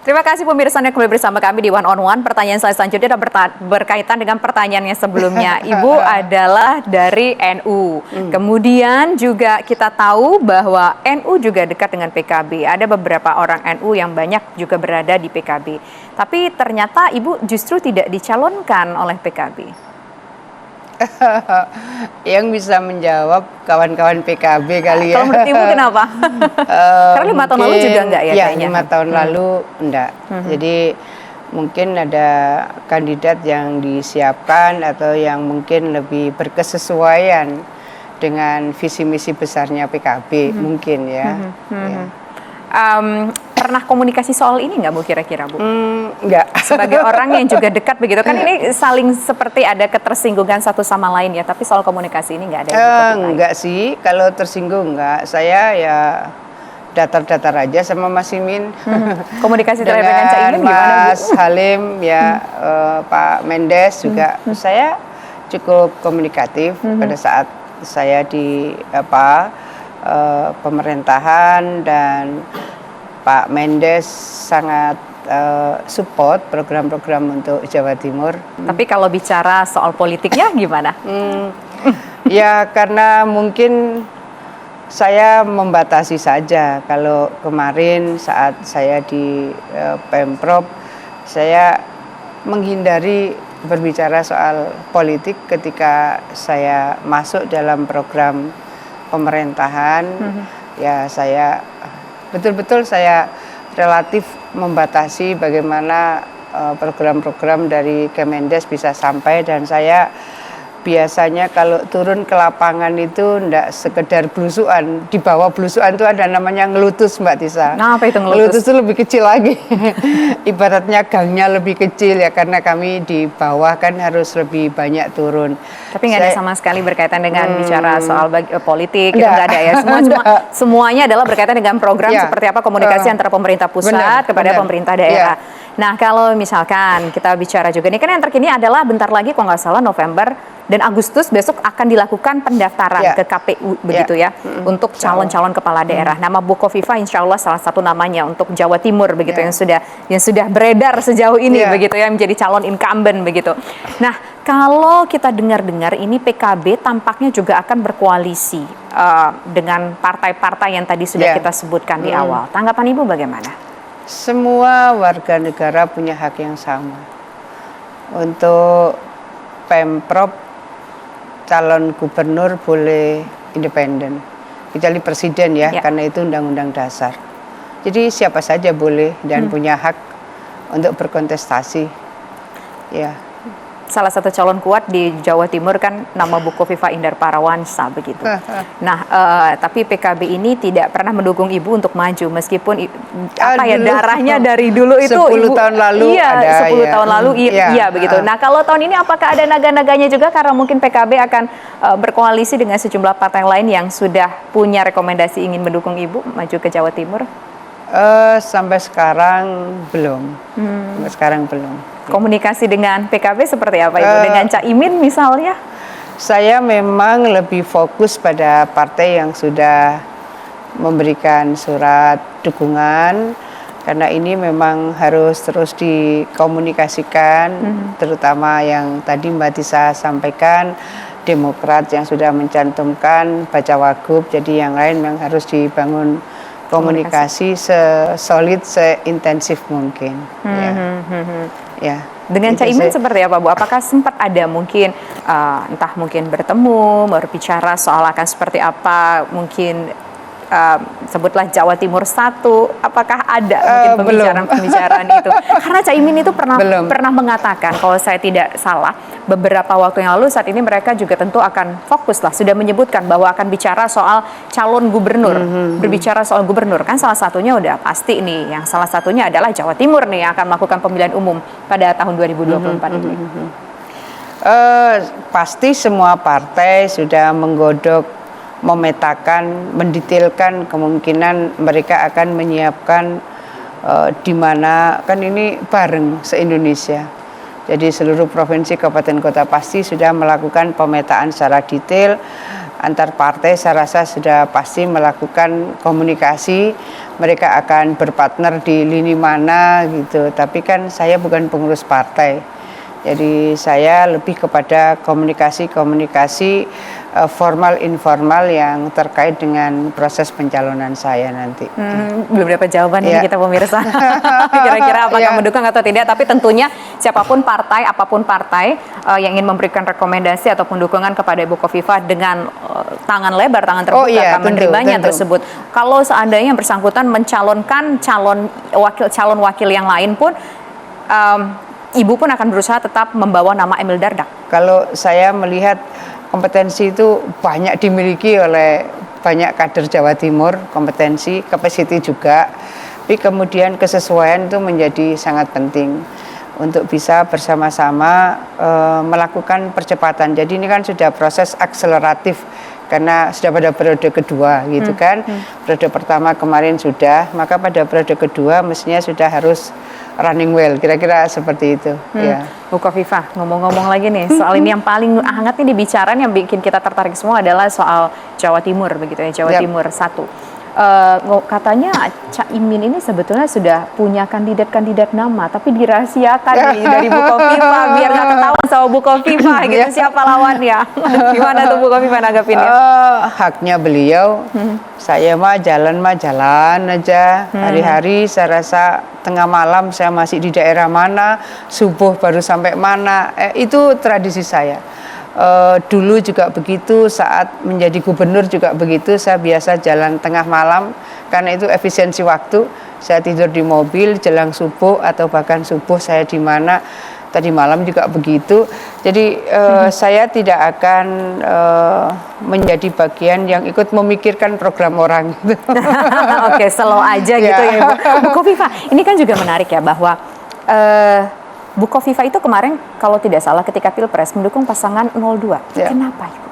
Terima kasih pemirsa yang kembali bersama kami di One on One. Pertanyaan saya selanjutnya adalah berkaitan dengan pertanyaan yang sebelumnya. Ibu adalah dari NU. Kemudian juga kita tahu bahwa NU juga dekat dengan PKB. Ada beberapa orang NU yang banyak juga berada di PKB. Tapi ternyata Ibu justru tidak dicalonkan oleh PKB. Yang bisa menjawab kawan-kawan PKB kali ya. Kalau menurut Ibu kenapa? Karena 5 tahun lalu juga enggak ya kayaknya. 5 tahun lalu enggak. Jadi mungkin ada kandidat yang disiapkan atau yang mungkin lebih berkesesuaian dengan visi misi besarnya PKB mungkin ya. Ya. Pernah komunikasi soal ini nggak Bu kira-kira Bu? Enggak. Sebagai orang yang juga dekat begitu kan ini saling seperti ada ketersinggungan satu sama lain ya, tapi soal komunikasi ini nggak ada. Enggak sih, kalau tersinggung enggak. Saya ya datar-datar aja sama Mas Imin. Komunikasi terhadap dengan Cak Imin gimana Bu? Mas Halim ya, Pak Mendes juga saya cukup komunikatif pada saat saya di pemerintahan, dan Pak Mendes sangat support program-program untuk Jawa Timur. Tapi kalau bicara soal politiknya gimana? Ya karena mungkin saya membatasi saja. Kalau kemarin saat saya di Pemprov, saya menghindari berbicara soal politik ketika saya masuk dalam program pemerintahan. Ya saya betul-betul saya relatif membatasi bagaimana program-program dari Kemendes bisa sampai, dan saya biasanya kalau turun ke lapangan itu enggak sekedar blusukan. Di bawah blusukan itu ada namanya ngelutus, Mbak Tisa. Nah, apa itu ngelutus? Ngelutus itu lebih kecil lagi. Ibaratnya gangnya lebih kecil ya, karena kami di bawah kan harus lebih banyak turun. Tapi nggak ada sama sekali berkaitan dengan bicara soal politik, itu nggak ada ya. Semuanya adalah berkaitan dengan program seperti apa komunikasi antara pemerintah pusat kepada pemerintah daerah. Nah, kalau misalkan kita bicara juga, ini kan yang terkini adalah bentar lagi kalau nggak salah November dan Agustus besok akan dilakukan pendaftaran ke KPU begitu ya, untuk calon-calon kepala daerah. Nama Bu Khofifah insya Allah salah satu namanya untuk Jawa Timur begitu, yang sudah beredar sejauh ini begitu ya, menjadi calon incumbent begitu. Nah, kalau kita dengar-dengar ini PKB tampaknya juga akan berkoalisi dengan partai-partai yang tadi sudah kita sebutkan di awal. Tanggapan Ibu bagaimana? Semua warga negara punya hak yang sama. Untuk Pemprov, calon gubernur boleh independen, kecuali presiden ya, karena itu undang-undang dasar. Jadi siapa saja boleh dan punya hak untuk berkontestasi. Ya. Salah satu calon kuat di Jawa Timur kan nama Bu Khofifah Indar Parawansa begitu. Nah, tapi PKB ini tidak pernah mendukung Ibu untuk maju meskipun darahnya dari dulu itu 10 Ibu, tahun lalu ada 10 tahun lalu iya begitu. Nah, kalau tahun ini apakah ada naga-naganya juga karena mungkin PKB akan berkoalisi dengan sejumlah partai lain yang sudah punya rekomendasi ingin mendukung Ibu maju ke Jawa Timur? Sampai sekarang belum. Sampai sekarang belum. Komunikasi dengan PKB seperti apa Ibu? Dengan Cak Imin misalnya? Saya memang lebih fokus pada partai yang sudah memberikan surat dukungan, karena ini memang harus terus dikomunikasikan, terutama yang tadi Mbak Tisa sampaikan, Demokrat yang sudah mencantumkan baca wagub, jadi yang lain memang harus dibangun komunikasi sesolid, seintensif mungkin. Ya. Dengan Cak Imin seperti apa Bu? Apakah sempat ada mungkin entah mungkin bertemu, berbicara soal akan seperti apa, mungkin sebutlah Jawa Timur 1, apakah ada mungkin pembicaraan itu? Karena Cak Imin itu pernah mengatakan, kalau saya tidak salah, beberapa waktu yang lalu, saat ini mereka juga tentu akan fokus lah, sudah menyebutkan bahwa akan bicara soal calon gubernur, berbicara soal gubernur, kan salah satunya udah pasti nih, yang salah satunya adalah Jawa Timur nih yang akan melakukan pemilihan umum pada tahun 2024 ini. Pasti semua partai sudah menggodok, memetakan, mendetailkan kemungkinan mereka akan menyiapkan di mana, kan ini bareng se-Indonesia. Jadi seluruh provinsi, kabupaten, kota pasti sudah melakukan pemetaan secara detail antar partai saya rasa sudah pasti melakukan komunikasi, mereka akan berpartner di lini mana gitu. Tapi kan saya bukan pengurus partai, jadi saya lebih kepada komunikasi formal informal yang terkait dengan proses pencalonan saya nanti. Belum dapat jawaban ini kita pemirsa. Kira-kira apakah mendukung atau tidak? Tapi tentunya siapapun partai, apapun partai yang ingin memberikan rekomendasi ataupun dukungan kepada Ibu Khofifah dengan tangan lebar, tangan terbuka akan menerimanya tersebut. Kalau seandainya yang bersangkutan mencalonkan calon wakil yang lain pun, Ibu pun akan berusaha tetap membawa nama Emil Dardak. Kalau saya melihat kompetensi itu banyak dimiliki oleh banyak kader Jawa Timur, kompetensi, capacity juga. Tapi kemudian kesesuaian itu menjadi sangat penting untuk bisa bersama-sama melakukan percepatan. Jadi ini kan sudah proses akseleratif karena sudah pada periode kedua gitu kan. Periode pertama kemarin sudah, maka pada periode kedua mestinya sudah harus running well, kira-kira seperti itu. Ya. Bu Khofifah, ngomong-ngomong lagi nih, soal ini yang paling hangat nih dibicarakan, yang bikin kita tertarik semua adalah soal Jawa Timur, begitu ya, Jawa Timur 1. Katanya Caimin ini sebetulnya sudah punya kandidat nama, tapi dirahasiakan nih dari Bu Khofifah biar nggak ketahuan sama Bu Khofifah gitu. Siapa lawannya? Gimana tuh Bu Khofifah nanggapinnya? Haknya beliau. Saya mah jalan aja. Hari-hari saya rasa tengah malam saya masih di daerah mana, subuh baru sampai mana. Itu tradisi saya. Dulu juga begitu, saat menjadi gubernur juga begitu, saya biasa jalan tengah malam karena itu efisiensi waktu. Saya tidur di mobil jelang subuh atau bahkan subuh saya di mana, tadi malam juga begitu. Jadi saya tidak akan menjadi bagian yang ikut memikirkan program orang. Oke, slow aja gitu ya Bu. Bu Khofifah, ini kan juga menarik ya bahwa Bu Khofifah itu kemarin kalau tidak salah ketika Pilpres mendukung pasangan 02. Kenapa Ibu?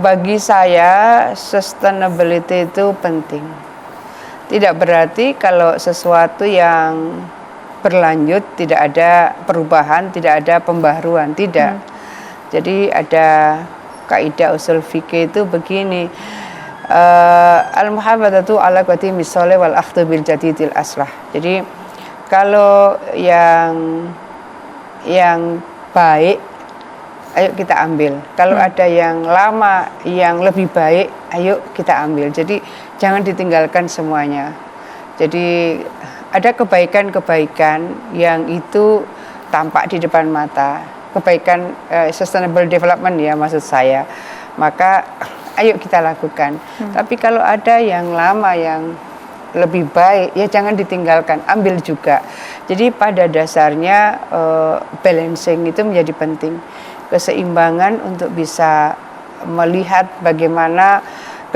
Bagi saya sustainability itu penting. Tidak berarti kalau sesuatu yang berlanjut tidak ada perubahan, tidak ada pembaharuan, tidak. Jadi ada kaidah usul fikih itu begini. Al-muhabbatatu ala qadimi sholih wal akhdhu bil jadidil aslah. Jadi kalau yang baik, ayo kita ambil. Kalau ada yang lama, yang lebih baik, ayo kita ambil. Jadi jangan ditinggalkan semuanya. Jadi ada kebaikan-kebaikan yang itu tampak di depan mata. Kebaikan sustainable development ya maksud saya. Maka ayo kita lakukan. Tapi kalau ada yang lama, yang lebih baik, ya jangan ditinggalkan, ambil juga. Jadi pada dasarnya balancing itu menjadi penting, keseimbangan untuk bisa melihat bagaimana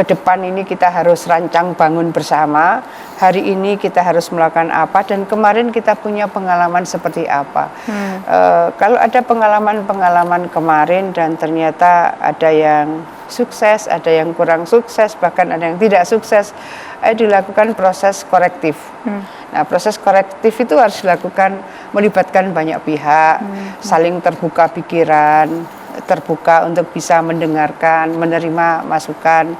ke depan ini kita harus rancang bangun bersama. Hari ini kita harus melakukan apa, dan kemarin kita punya pengalaman seperti apa. Kalau ada pengalaman-pengalaman kemarin dan ternyata ada yang sukses, ada yang kurang sukses, bahkan ada yang tidak sukses, dilakukan proses korektif. Nah, proses korektif itu harus dilakukan melibatkan banyak pihak, saling terbuka pikiran, terbuka untuk bisa mendengarkan, menerima masukan.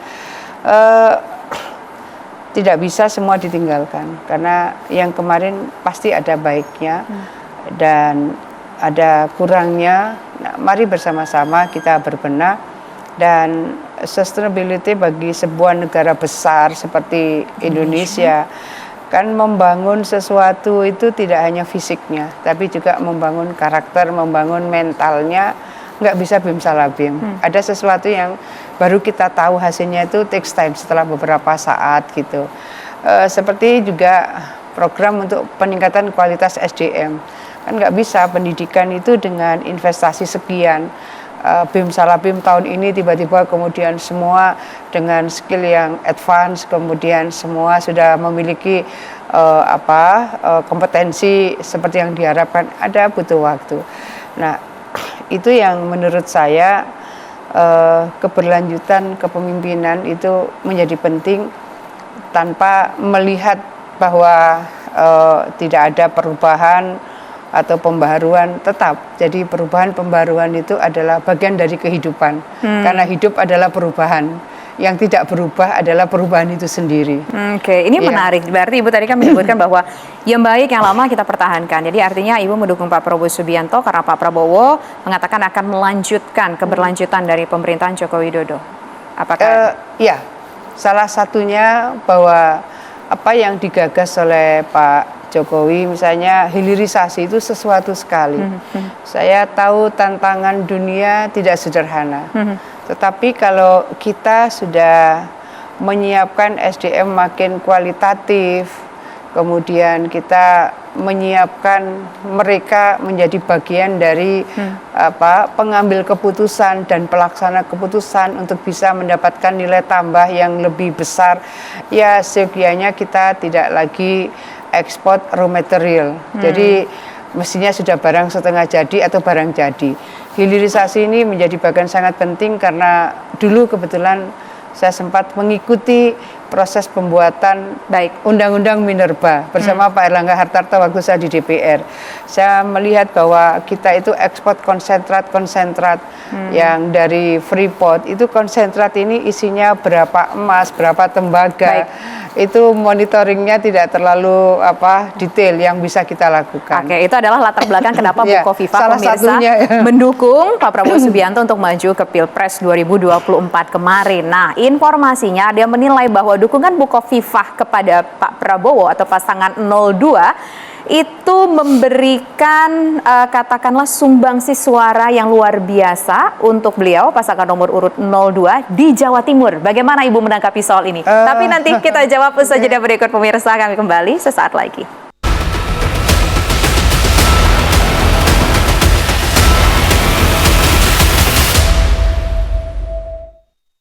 Tidak bisa semua ditinggalkan, karena yang kemarin pasti ada baiknya dan ada kurangnya. Nah, mari bersama-sama kita berbenah. Dan sustainability bagi sebuah negara besar seperti Indonesia kan membangun sesuatu itu tidak hanya fisiknya, tapi juga membangun karakter, membangun mentalnya. Nggak bisa bim salabim. Ada sesuatu yang baru kita tahu hasilnya itu takes time, setelah beberapa saat gitu. Seperti juga program untuk peningkatan kualitas SDM. Kan nggak bisa pendidikan itu dengan investasi sekian. Bim salabim tahun ini tiba-tiba kemudian semua dengan skill yang advance, kemudian semua sudah memiliki kompetensi seperti yang diharapkan. Ada butuh waktu. Nah, itu yang menurut saya keberlanjutan kepemimpinan itu menjadi penting tanpa melihat bahwa tidak ada perubahan atau pembaharuan tetap. Jadi perubahan pembaharuan itu adalah bagian dari kehidupan. Karena hidup adalah perubahan. Yang tidak berubah adalah perubahan itu sendiri. Oke, ini menarik. Berarti Ibu tadi kan menyebutkan bahwa yang baik, yang lama kita pertahankan. Jadi artinya Ibu mendukung Pak Prabowo Subianto karena Pak Prabowo mengatakan akan melanjutkan keberlanjutan dari pemerintahan Joko Widodo. Apakah? Ya, salah satunya bahwa apa yang digagas oleh Pak Jokowi, misalnya hilirisasi itu sesuatu sekali. Saya tahu tantangan dunia tidak sederhana. Tetapi kalau kita sudah menyiapkan SDM makin kualitatif, kemudian kita menyiapkan mereka menjadi bagian dari pengambil keputusan dan pelaksana keputusan untuk bisa mendapatkan nilai tambah yang lebih besar, ya seyogianya kita tidak lagi ekspor raw material. Jadi mestinya sudah barang setengah jadi atau barang jadi. Hilirisasi ini menjadi bagian sangat penting karena dulu kebetulan saya sempat mengikuti proses pembuatan Undang-Undang Minerba bersama Pak Erlangga Hartarto waktu saya di DPR. Saya melihat bahwa kita itu ekspor konsentrat yang dari Freeport, itu konsentrat ini isinya berapa emas, berapa tembaga. Itu monitoringnya tidak terlalu detail yang bisa kita lakukan. Oke, itu adalah latar belakang kenapa Bukovifa pemirsa mendukung Pak Prabowo Subianto untuk maju ke Pilpres 2024 kemarin. Nah, informasinya dia menilai bahwa dukungan Bukovifa kepada Pak Prabowo atau pasangan 02 itu memberikan katakanlah sumbangsi suara yang luar biasa untuk beliau pasangan nomor urut 02 di Jawa Timur. Bagaimana Ibu menanggapi soal ini? Tapi nanti kita jawab usaha jeda berikut pemirsa, kami kembali sesaat lagi.